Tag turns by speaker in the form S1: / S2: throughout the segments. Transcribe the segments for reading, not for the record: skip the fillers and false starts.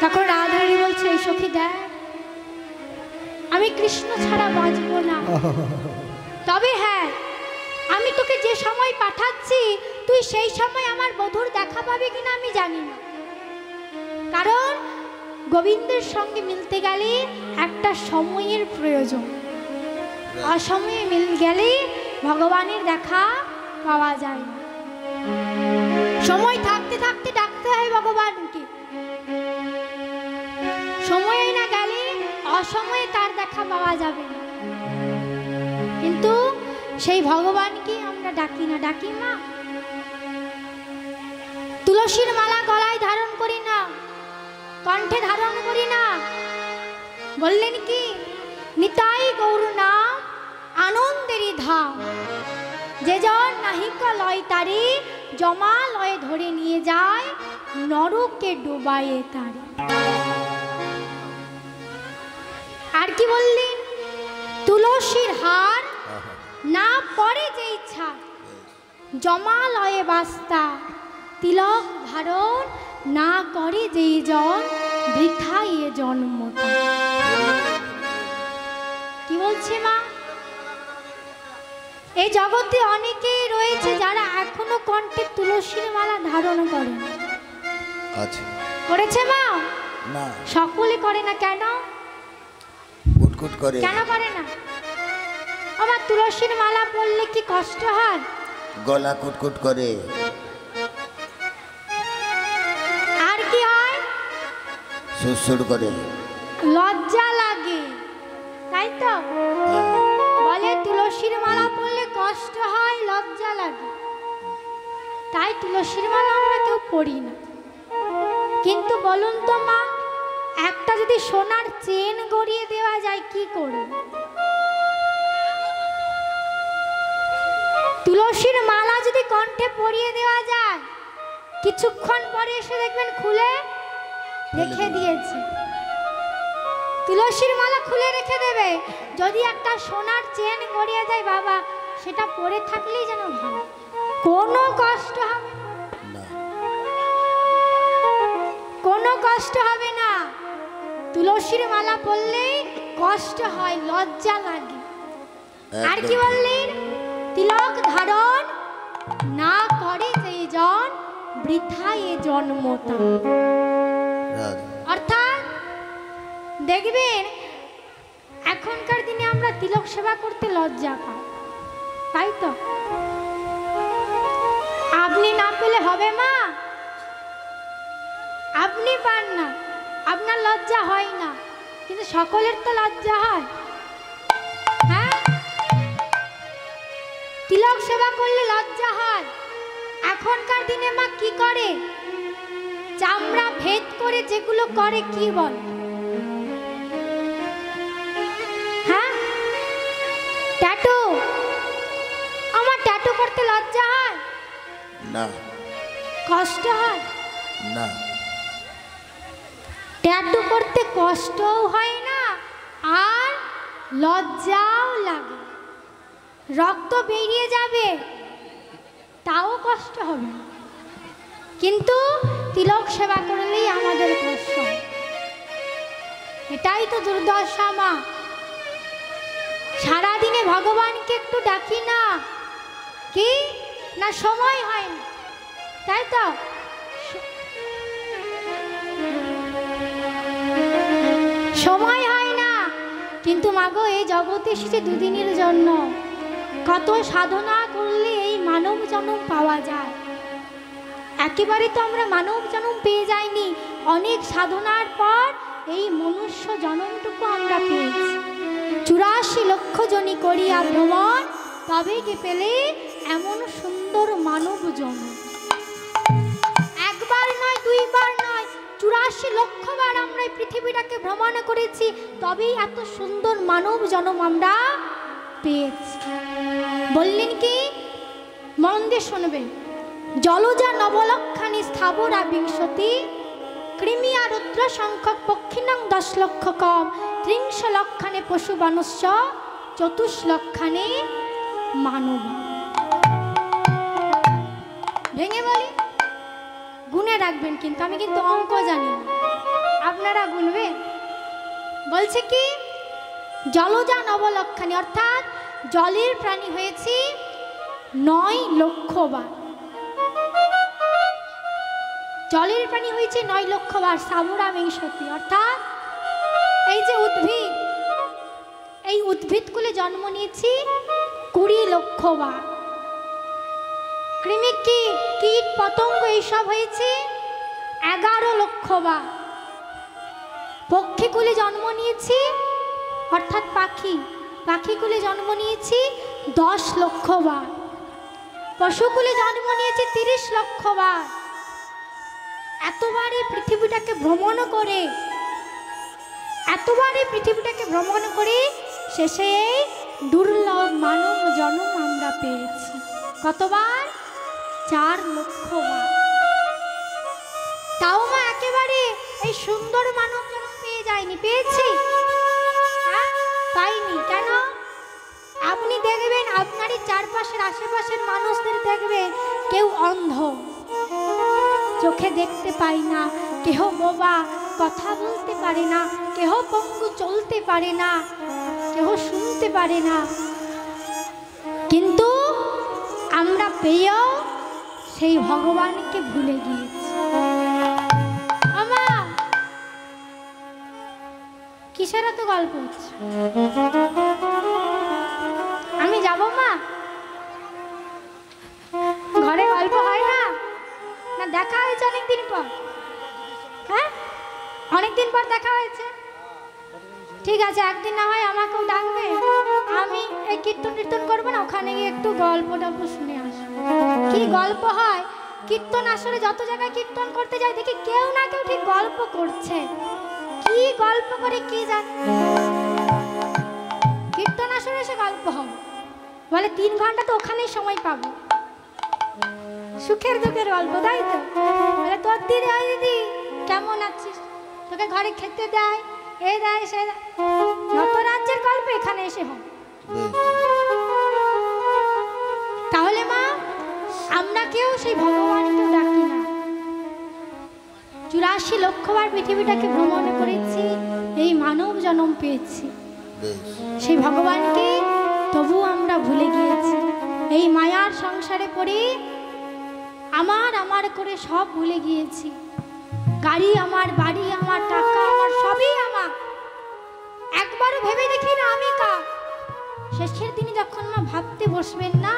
S1: তখন রাধারানী বলছে, এই সখী দেখ, আমি কৃষ্ণ ছাড়া বাঁচব না। তবে হ্যাঁ, আমি তোকে যে সময় পাঠাচ্ছি তুই সেই সময় আমার বধূর দেখা পাবি কিনা আমি জানি না, কারণ গোবিন্দের সঙ্গে মিলতে গেলে একটা সময়ের প্রয়োজন। অসময়ে মিল গেলে ভগবানের দেখা পাওয়া যায় না। সময় থাকতে থাকতে ডাকতে হয় ভগবানকে, সময় না গেলে অসময়ে তার দেখা পাওয়া যাবে না। কিন্তু সেই ভগবানকে আমরা ডাকি না। ডাকি মা, তুলসীর মালা গলায় ধারণ করি না, কণ্ঠে ধারণ করি না। বললেন কি, নিতাই গৌর নাম আনন্দেরই ধাম, যে জন নাহিকা লয় তারে, জমা লয়ে ধরে নিয়ে যায়, নরকে ডুবায়ে তারে। আর কি বললেন, তুলসীর হার না পরে যে ইচ্ছা, জমা লয়ে বাস্তা, তিলক ধারণ না করে যেই জন, বৃথাই এ জন্মটা। কি বলছে মা, এই জগতে অনেকেই রয়েছে যারা এখনো কণ্ঠে তুলসীর মালা ধারণ করে।
S2: আচ্ছা,
S1: করেছে মা?
S2: না,
S1: সকলে করে না। কেন?
S2: কুটকুট করে।
S1: কেন করে না? আমার তুলসীর মালা পরলে কি কষ্ট হয়?
S2: গলা কুটকুট করে।
S1: আর কি হয়?
S2: সুরসুর করে,
S1: লজ্জা লাগে, তাই তো? বলে তুলসীর মালা পরলে কষ্ট হয়, লজ্জা লাগে, তাই তুলসীর মালা আমরা কেউ পড়ি না। কিন্তু বলুন তো মা, একটা যদি সোনার চেন গড়িয়ে দেওয়া যায় কি করবে? তুলসীর মালা যদি কণ্ঠে পরিয়ে দেওয়া যায়, কিছুক্ষণ পরে এসে দেখবেন খুলে রেখে দিয়েছে। তুলসীর মালা খুলে রেখে দেবে। যদি একটা সোনার চেন গড়িয়ে যায় বাবা, সেটা পরে থাকলেই যেন ভালো, কোনো কষ্ট হবে না, কোনো কষ্ট হবে না। তুলসীর মালা পরলেই কষ্ট হয়, লজ্জা লাগে। আর কি বললেন, তিলক ধারণ না করে যেই জন, বৃথাই এ জন্মটা। অর্থাৎ দেখবেন এখনকার দিনে আমরা তিলক সেবা করতে লজ্জা পাই, তাই তো? আপনি না পেলে হবে মা? আপনি পান না, আপনার লজ্জা হয় না, কিন্তু সকলের তো লজ্জা হয়। হ্যাঁ, তিলক সেবা করলে লজ্জা হয়। এখনকার দিনে মা কি করে, চামড়া ভেদ করে যেগুলো করে কি বল? হ্যাঁ, ট্যাটু। আমার ট্যাটু করতে লজ্জা হয়
S2: না,
S1: কষ্ট হয়
S2: না,
S1: ট্যাটু করতে কষ্টও হয় না আর লজ্জাও লাগে। রক্ত বেরিয়ে যাবে তাও কষ্ট হবে, কিন্তু তিলক সেবা করলেই আমাদের কষ্ট হয়। এটাই তো দুর্দশা মা। সারাদিনে ভগবানকে একটু ডাকি না, কি না সময় হয় না, তাই তো? সময় হয় না, কিন্তু মাগো এই জগতে এসেছে দুদিনের জন্য। কত সাধনা করলে এই মানব জন্ম পাওয়া যায়। একেবারে তো আমরা মানব জন্ম পেয়ে যাইনি, অনেক সাধনার পর এই মনুষ্য জন্মটুকু আমরা পেয়েছি। 84 লক্ষ জনি করিয়া ভ্রমণ, তবে কি পেলে এমন সুন্দর মানব জন্ম। একবার নয়, দুইবার নয়, 84 লক্ষ বার আমরা এই পৃথিবীটাকে ভ্রমণ করেছি, তবেই এত সুন্দর মানব জন্ম আমরা পেয়েছি। বললেন কি, মন দিয়ে শুনবেন, জলজা নবলক্ষানি স্থাবরা বিংশতি, কৃমিয়া রুদ্র সংখ্যক পক্ষিণং 10 লক্ষ কম, 30 লক্ষানে পশু মানুষ্য, 24 লক্ষানে মানব। ভেঙে বলি, গুনে রাখবেন, কিন্তু আমি কিন্তু অঙ্ক জানি না। আপনারা গুনবেন। বলছে কি জলযান অবলক্ষণী, অর্থাৎ জলের প্রাণী হয়েছি 9 লক্ষ বার। জলের প্রাণী হয়েছে 9 লক্ষ বার। সাবুরা বিংশতি, অর্থাৎ এই যে উদ্ভিদ, এই উদ্ভিদগুলি জন্ম নিয়েছি 20 লক্ষ বার। কৃমি কীট পতঙ্গ এইসব হয়েছে 11 লক্ষ বার। পক্ষীগুলি জন্ম নিয়েছি, অর্থাৎ পাখিগুলি জন্ম নিয়েছি 10 লক্ষ বার। পশুগুলি জন্ম নিয়েছে 30 লক্ষ বার। এতবার এই পৃথিবীটাকে ভ্রমণ করে শেষে এই দুর্লভ মানব জন্ম আমরা পেয়েছি। কতবার? 4 লক্ষ বার। তাও মা একেবারে এই সুন্দর মানব জন্ম পেয়ে যায়নি, পেয়েছি? হ্যাঁ, পাইনি। কেন? আপনি দেখবেন আপনারই চারপাশের আশেপাশের মানুষদের দেখবেন কেউ অন্ধ, চোখে দেখতে পায় না, কেহ বোবা, কথা বলতে পারে না, কেহ পঙ্গু, চলতে পারে না, কেহ শুনতে পারে না। কিন্তু আমরা পেয়েও সেই ভগবানকে ভুলে গিয়েছি। আমা কিসের এত গল্প হচ্ছে? আমি যাব মা? ঘরে গল্প হয় না? না দেখা হয়েছে অনেকদিন পর? হ্যাঁ, অনেকদিন পর দেখা হয়েছে। ঠিক আছে, একদিন না হয় আমাকেও ডাকবে, আমি এই কীর্তন করবো না, ওখানে গিয়ে একটু গল্প টল্প শুনে আসবো। কি গল্প হয়? কীর্তন আসলে যত জায়গায় কীর্তন করতে যাই দেখি কেউ না কেউ ঠিক গল্প করছে। কি গল্প করে কি জানে? কীর্তন আসলে সে গল্প হবে, বলে 3 ঘন্টা তো ওখানেই সময় পাবো, সুখের দুঃখের গল্প, তাই তো? বলে তোর দিদি কেমন আছিস, তোকে ঘরে খেতে দেয়, এ দেয় সে দেয়, যত রাজ্যের গল্প এখানে এসে হয়। তাহলে মা আমরা কেউ সেই ভগবানকেও ডাকি না। 84 লক্ষ বার পৃথিবীটাকে ভ্রমণ করেছি, এই মানব জন্ম পেয়েছি, সেই ভগবানকে তবু আমরা ভুলে গিয়েছি। এই মায়ার সংসারে পড়ে আমার করে সব ভুলে গিয়েছি। গাড়ি আমার, বাড়ি আমার, টাকা আমার, সবই আমার। একবারও ভেবে দেখি না আমি কার। শেষের দিনে যখন মা ভাবতে বসবেন না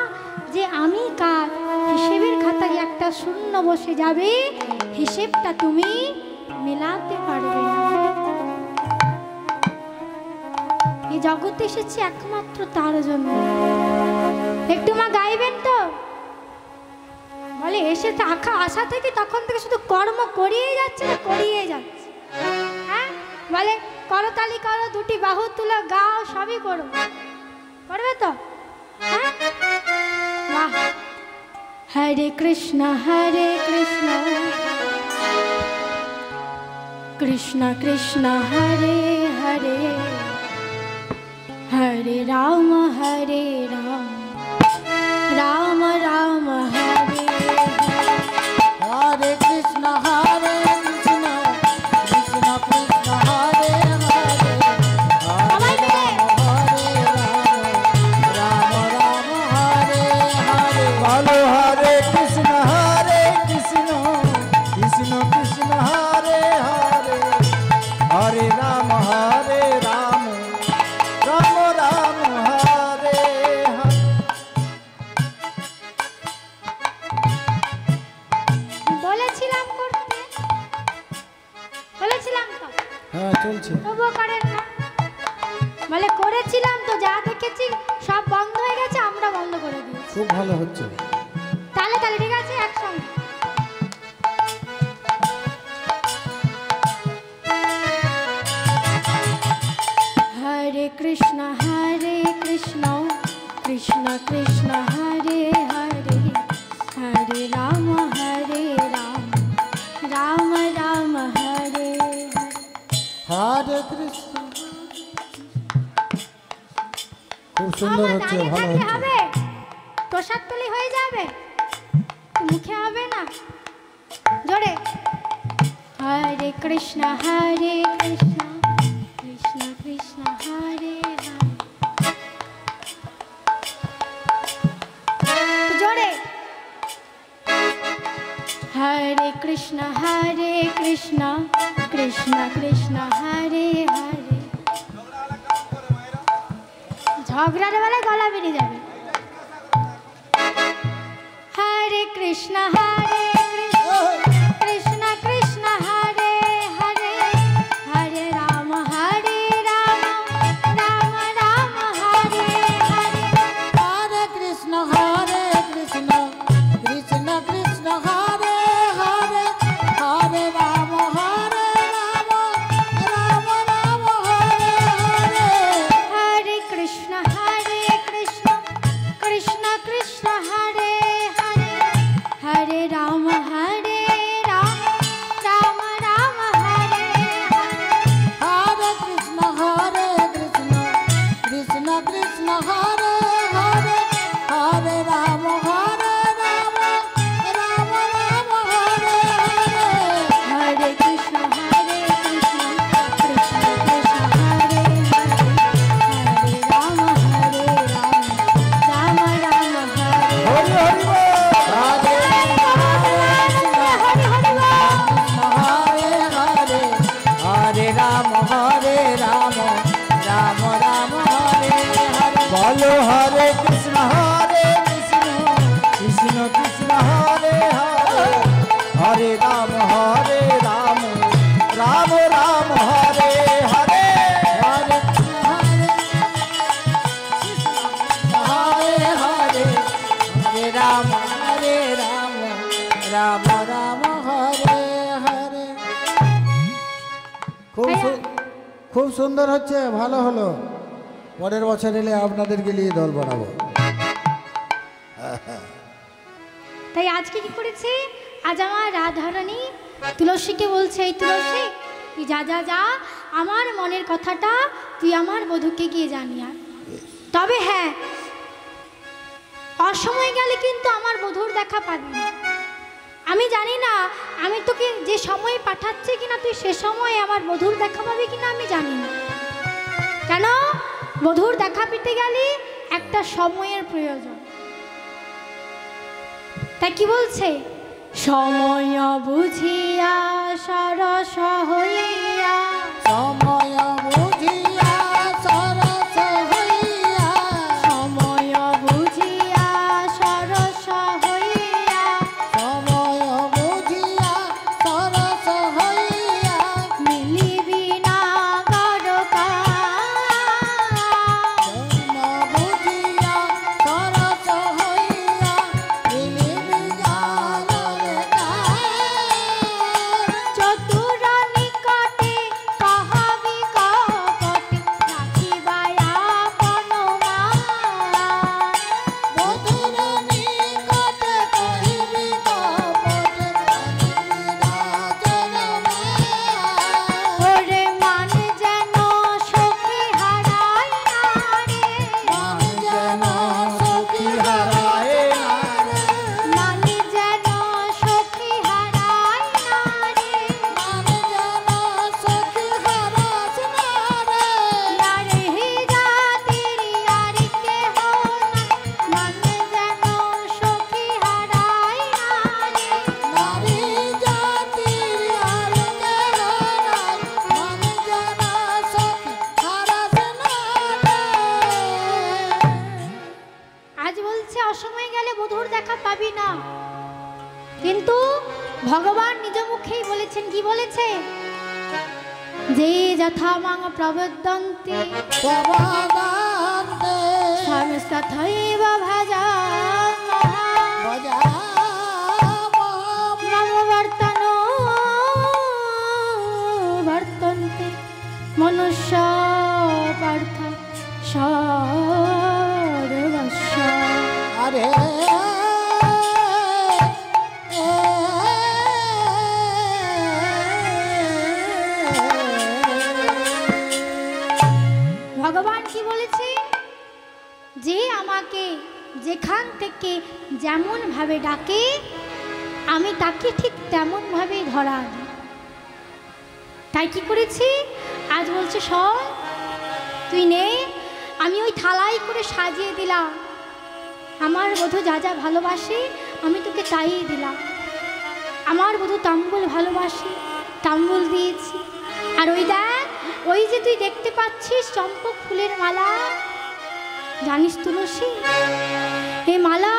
S1: যে আমি কার, হিসেবের খাতায় একটা শূন্য বসে যাবে, হিসেবটা তুমি মেলাতে পারবে না। এই জগতে এসেছি একমাত্র তার জন্য। একটু মা গাইবেন তো? বলে এসে আশা থেকে তখন থেকে শুধু কর্ম করিয়ে যাচ্ছে, হ্যাঁ, বলে করতালি করো, 2টি বাহু তুলো, গাও, সবই করো, করবে তো? হ্যাঁ, বাহ। হরে কৃষ্ণ কৃষ্ণ কৃষ্ণ হরে হরে, হরে রাম রাম রাম হরে
S3: हरे कृष्ण कृष्ण कृष्ण हरे हरे, हरे राम राम हरे हरे। बोलो हरे कृष्ण कृष्ण कृष्ण हरे हरे, हरे राम राम राम हरे हरे।
S1: বলেছিলাম তো?
S3: হ্যাঁ চলছে।
S1: তবুও করেন না। বলে করেছিলাম তো, যা দেখেছি সব বন্ধ হয়ে গেছে, আমরা বন্ধ করে দিয়েছি।
S3: খুব ভালো হচ্ছে।
S1: তাহলে ঠিক আছে, একসঙ্গে। হরে কৃষ্ণ কৃষ্ণ কৃষ্ণ হরে হরে, হরে রাম রাম রাম হরে
S3: হরে কৃষ্ণ। খুব সুন্দর হচ্ছে, ভালো হচ্ছে।
S1: হবে প্রসাদ তুলি হয়ে যাবে, মুখে হবে না, জোরে। হরে কৃষ্ণ কৃষ্ণ কৃষ্ণ হরে হরে। জোরে হরে কৃষ্ণ কৃষ্ণ কৃষ্ণ হরে হরে। ঝগড়ার বেলায় গলা বেরিয়ে যাবে। হরে কৃষ্ণ কৃষ্ণ কৃষ্ণ হরে হরে, হরে রাম রাম রাম হরে হরে।
S3: হরে কৃষ্ণ কৃষ্ণ কৃষ্ণ কৃষ্ণ হরে হরে, হরে রাম রাম রাম হরে হরে।
S1: হরে কৃষ্ণ কৃষ্ণ কৃষ্ণ হরে হরে, হরে রাম রাম রাম হরে হরে।
S3: হরে কৃষ্ণ কৃষ্ণ কৃষ্ণ হরে হরে, হরে রাম রাম রাম হরে হরে।
S1: হরে কৃষ্ণ কৃষ্ণ কৃষ্ণ হরে হরে, হরে রাম রাম রাম হরে
S3: হরি হরি বল। হরে
S1: হরে হরে
S3: হরে হরে, হরে রাম রাম রাম হরে হরে। বলো হরে কৃষ্ণ কৃষ্ণ কৃষ্ণ হরে হরে, হরে রাম রাম রাম হরে হরে। হরে হরে হরে, হরে রাম রাম হরে হরে। খুব সুন্দর হচ্ছে, ভালো হলো। পরের বছর এলে আপনাদেরকে নিয়ে দল বানাবো।
S1: তাই আজকে কি করেছে, আজ আমার রাধারানী তুলসীকে বলছে, এই তুলসী তুই যা আমার মনের কথাটা তুই আমার বধূকে গিয়ে জানিয়া। তবে হ্যাঁ, অসময় গেলে কিন্তু আমার বধূর দেখা পাবি না। আমি জানি না আমি তোকে যে সময় পাঠাচ্ছি কিনা তুই সে সময় আমার বধূর দেখা পাবি কিনা আমি জানি না। কেন বধূর দেখা পেতে গেলে একটা সময়ের প্রয়োজন। তাই কি বলছে, সময় বুঝিয়া সরস হইয়া,
S3: সময় বুঝিয়া সরস হইয়া,
S1: সময় বুঝিয়া সরস হইয়া,
S3: সময় বুঝিয়া সরস হইয়া,
S1: মিলিবি না গড়কা,
S3: সময় বুঝিয়া সরস হইয়া, মিলিবি গানের
S1: চতুর নিকটে কহাবি কপটে, রাখিবাই আপন মান।
S3: বধুর নিকটে কহিবি কপটে, রাখিবি রাজের মান।
S1: ওরে মান যেন সখী হারায় না রে,
S3: মান যেন সখী হারায় না রে,
S1: মান যেন সখী হারায় না রে,
S3: মান যেন সখী হারাস না রে।
S1: নারে জাতির আর কেহ নাই, মান যেন সখী হারায় না রে।
S3: নারী জাতির আর কেহ নাই, মান যেন সখী হারাস না রে।
S1: আজ বলছে অসময় গেলে বধূর দেখা পাবি না, কিন্তু ভগবান নিজ মুখেই বলেছেন, কি বলেছে, যে যথা মাং প্রবদন্তি
S3: প্রবাদান্তে
S1: সমস্তথৈব ভজাম্যহং।
S3: ভজামহং।
S1: নববর্তন বর্তন্তে মনুষ্য পার্থ সর্বস্ব।
S3: আরে
S1: ভগবান কি বলেছে, যে আমাকে যেখান থেকে যেমন ভাবে ডাকে আমি তাকে ঠিক তেমন ভাবেই ধরা দিই। তাই কি করেছি, আজ বলছে সব তুই নে, আমি ওই থালাই করে সাজিয়ে দিলাম। আমার বধূ যা যা ভালোবাসে আমি তোকে তাই দিলাম। আমার বধূ তাম্বুল ভালোবাসে, তাম্বুল দিয়েছি। আর ওই দেখ, ওই যে তুই দেখতে পাচ্ছিস চম্পক ফুলের মালা, জানিস তুলসী, এই মালা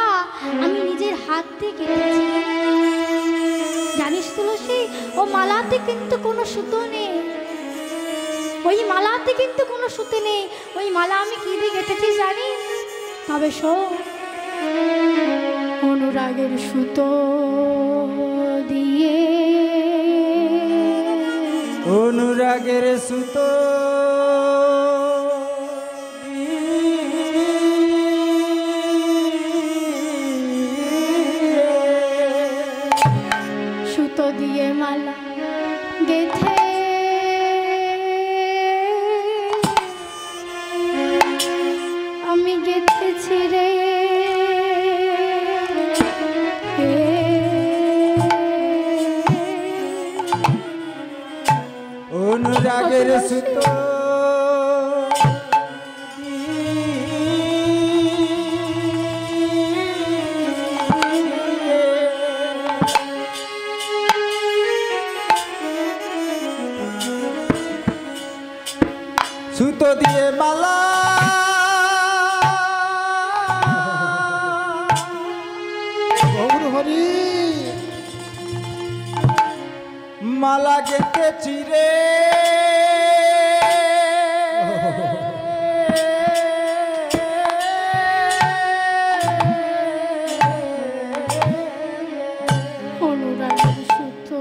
S1: আমি নিজের হাত দিয়ে কেটেছি। জানিস তুলসী, ও মালাতে কিন্তু কোনো সুতো নেই, ওই মালাতে কিন্তু কোনো সুতো নেই। ওই মালা আমি কি দিয়ে গেঁথেছি জানিস? তবে শোন, অনুরাগের সুতো দিয়ে,
S4: অনুরাগের সুতো
S1: সুতো দিয়ে মালা গেথে আমি গেথেছি রে।
S4: অনুরাগের সুতো সুতো দিয়ে মালা
S3: গৌর হরি
S4: মালা গেঁথেছি রে।
S1: অনুরাগের সুতো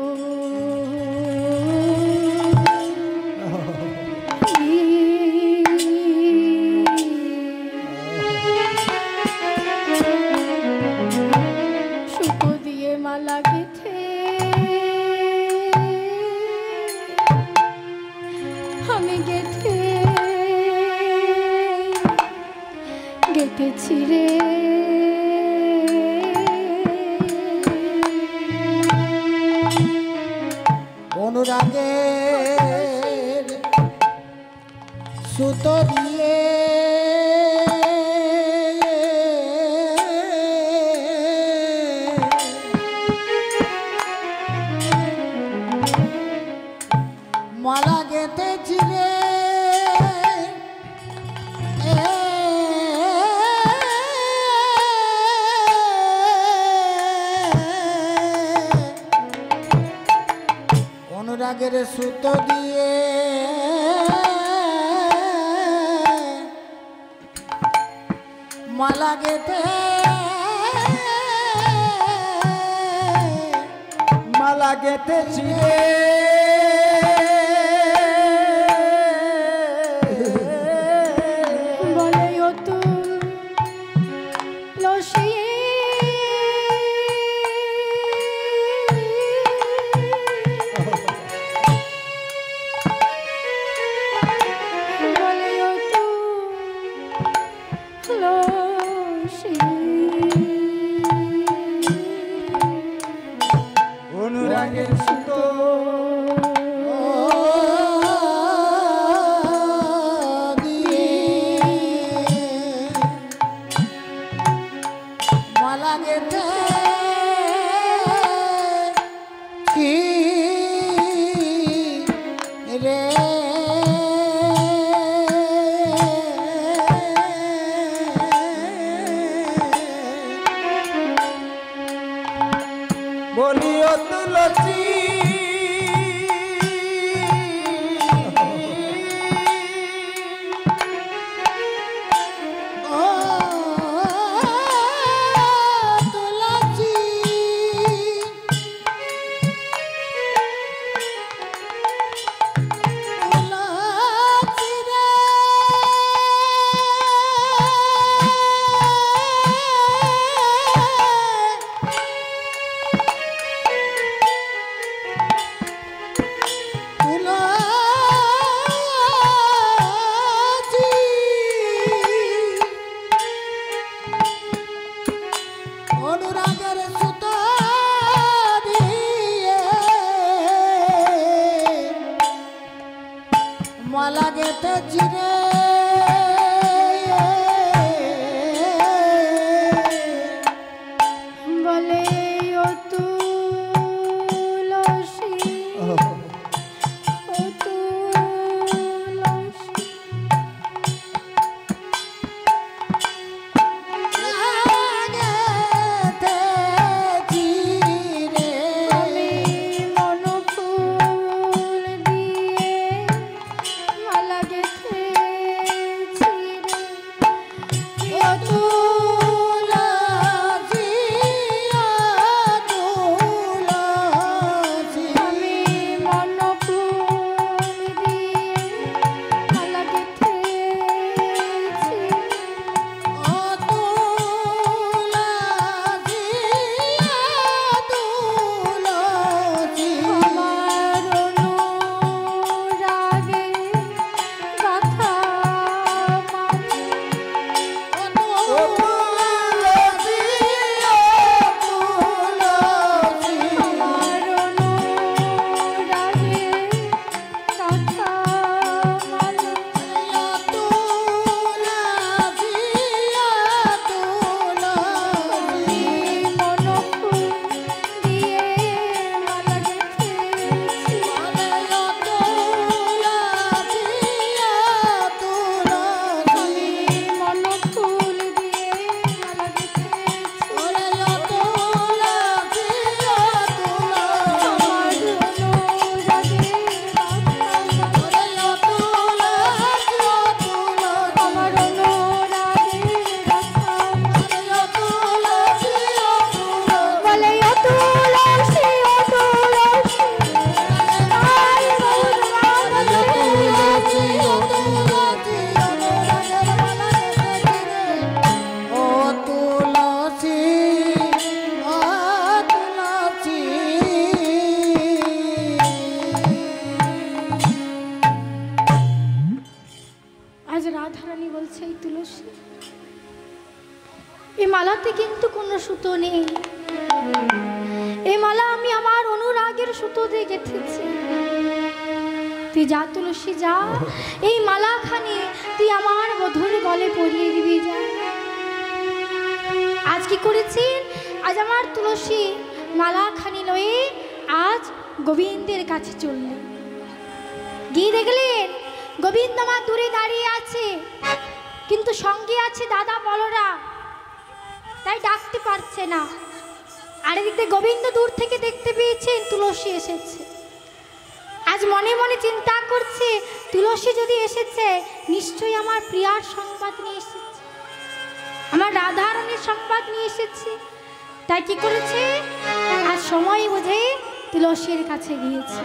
S1: সুতো দিয়ে মালা গেথে আমি গেথেছি রে।
S3: অনুরাগের সুতো দিয়ে মালা গেঁথেছি রে। অনুরাগের সুতো দিয়ে মালা গেঁথে
S4: মালা গেঁথেছি রে।
S1: বলে ও তুলসী, বলে ও তুলসী,
S4: অনুরাগের সুতো
S3: মালা গেঁথেছি রে
S1: বলে ও তুলসী ও তুলসী
S3: গেঁথেছি রে
S1: আমি মনফুল দিয়ে মালা গেঁথেছি রে ও
S3: তুলসী ও তুলসী
S1: আমি মনফুল দিয়ে মালা গেঁথেছি
S3: ও তুলসী
S1: আমার অনুরাগে গাথা মাঝে আমার অনুরাগে গাথা মাঝে আমি মনফুল দিয়ে মালা গেঁথেছি আমি মনফুল দিয়ে মালা গেঁথেছি আমার অনুরাগে আমার অনুরাগে বলে ও তুলসী ও তুলসী আই
S3: ও তুলসী ও তুলসী
S1: আজ রাধারানী বলছে এই তুলসী এই মালাতে কিন্তু কোনো সুতো নেই এই মালা আমি আমার অনুরাগের সুতো দিয়ে গেঁথেছি তুই যা তুলসী যা এই মালাখানি তুই আমার বধূর গলে পরিয়ে দিবি যা আজ কি করেছি আজ আমার তুলসী মালাখানি লয়ে আজ গোবিন্দের কাছে চললেন গিয়ে দেখলেন গোবিন্দ মা দূরে দাঁড়িয়ে আছে কিন্তু সঙ্গে আছে দাদা বলরাম তাই ডাকতে পারছে না আর এদিকে গোবিন্দ দূর থেকে দেখতে পেয়েছেন তুলসী এসেছে আজ মনে মনে চিন্তা করছে তুলসী যদি এসেছে নিশ্চয়ই আমার প্রিয়ার সংবাদ নিয়ে এসেছে আমার রাধারানীর সংবাদ নিয়ে এসেছে তাই কি করেছে আজ সময় বুঝে তুলসীর কাছে গিয়েছে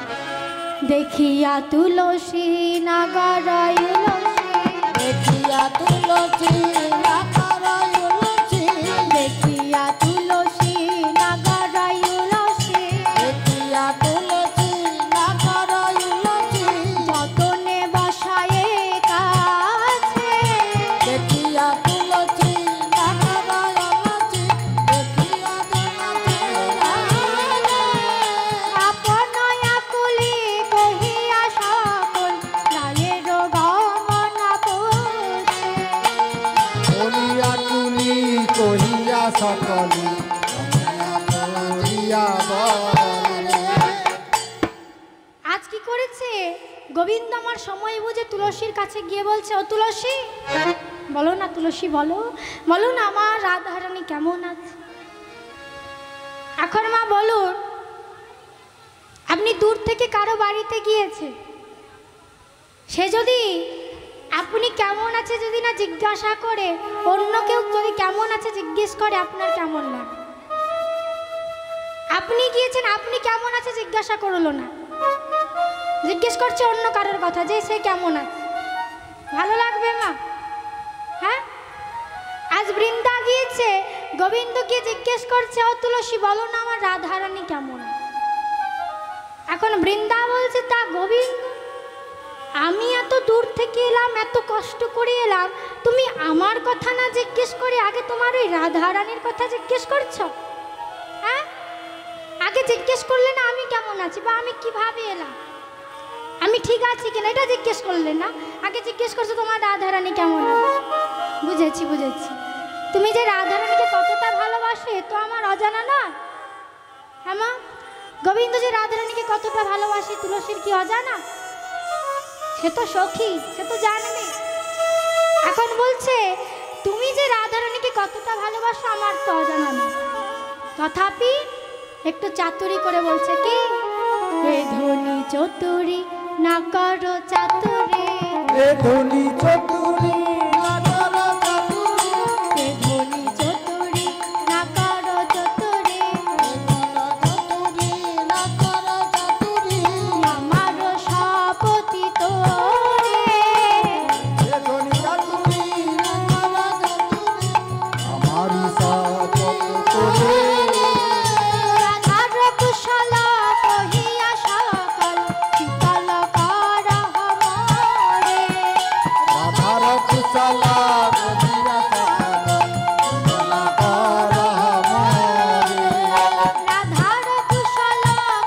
S1: দেখিয়া তুলসী নাগারায়ুলসী
S3: দেখিয়া তুলসী নাগারায়ুলসী
S1: দেখিয়া তুলসী নাগারায়ুলসী
S3: দেখিয়া তুলসী নাগারায়ুলসী
S1: যতনে বসায়ে কাছে
S3: দেখিয়া তুলসী নাগারায়ুলসী দেখিয়া তুলসী
S1: আপন আকুলি কহিয়া সকল রায়ের গমনা পড়ছে
S4: কলিয়া তুলি কহিয়া সকলি করিয়া বলে
S1: আজ কি করেছে গোবিন্দ আমার সময় বুঝে তুলসীর কাছে গিয়ে বলছে ও তুলসী বলো না তুলসী বলো বলো না আমার রাধারানী কেমন আছে এখন মা বলুন আপনি দূর থেকে কারো বাড়িতে গিয়েছে সে যদি আপনি কেমন আছে যদি না জিজ্ঞাসা করে অন্য কেউ যদি কেমন আছে জিজ্ঞেস করে আপনার কেমন লাগে আপনি গিয়েছেন আপনি কেমন আছে জিজ্ঞাসা করলো না জিজ্ঞেস করছে অন্য কারোর কথা যে সে কেমন আছে ভালো লাগবে মা হ্যাঁ আজ বৃন্দা গিয়েছে গোবিন্দ গিয়ে জিজ্ঞেস করছে ও তুলসী বলো না আমার রাধারানী কেমন এখন বৃন্দা বলছে তা গোবিন্দ আমি এত দূর থেকে এলাম এত কষ্ট করে এলাম তুমি আমার কথা না জিজ্ঞেস করে আগে তোমার ওই রাধারানীর কথা জিজ্ঞেস করছো হ্যাঁ আগে জিজ্ঞেস করলে না আমি কেমন আছি বা আমি কিভাবে এলাম আমি ঠিক আছি কিনা এটা জিজ্ঞেস করলে না, আগে জিজ্ঞেস করছো তোমার রাধারানী কেমন আছে। বুঝেছি বুঝেছি, তুমি যে রাধারানীকে কতটা ভালোবাসে তো আমার অজানা নয়। হ্যাঁ মা, গোবিন্দ যে রাধারানীকে কতটা ভালোবাসে তুলসীর কি অজানা? সে তো সখী, সে তো জানবে। এখন বলছে তুমি যে রাধারানীকে কতটা ভালোবাসো আমার তো অজানা নয়, তথাপি একটু চাতুরি করে বলছে কি, হে ধনী চতুরি না করো চাতুরি,
S4: এ ধনী চতুরি
S1: হে ধনী চতুরি না করো চতুরি, আমারও সপতি তোরে,
S4: এ ধনী চতুরি আমারি সাপত তোরে
S1: রাধার কুশল কহিয়া সকল শীতল কর হমারে,
S4: রাধার কুশলা কহিয়া সকল কর হমারে
S1: রাধার কুশল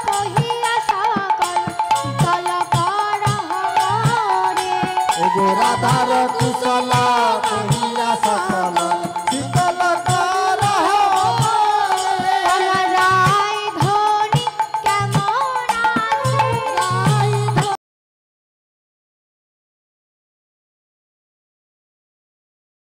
S1: কহিয়া সকল শীতল কর হমারে,
S4: ওগো রাধার কুশলা কহিয়া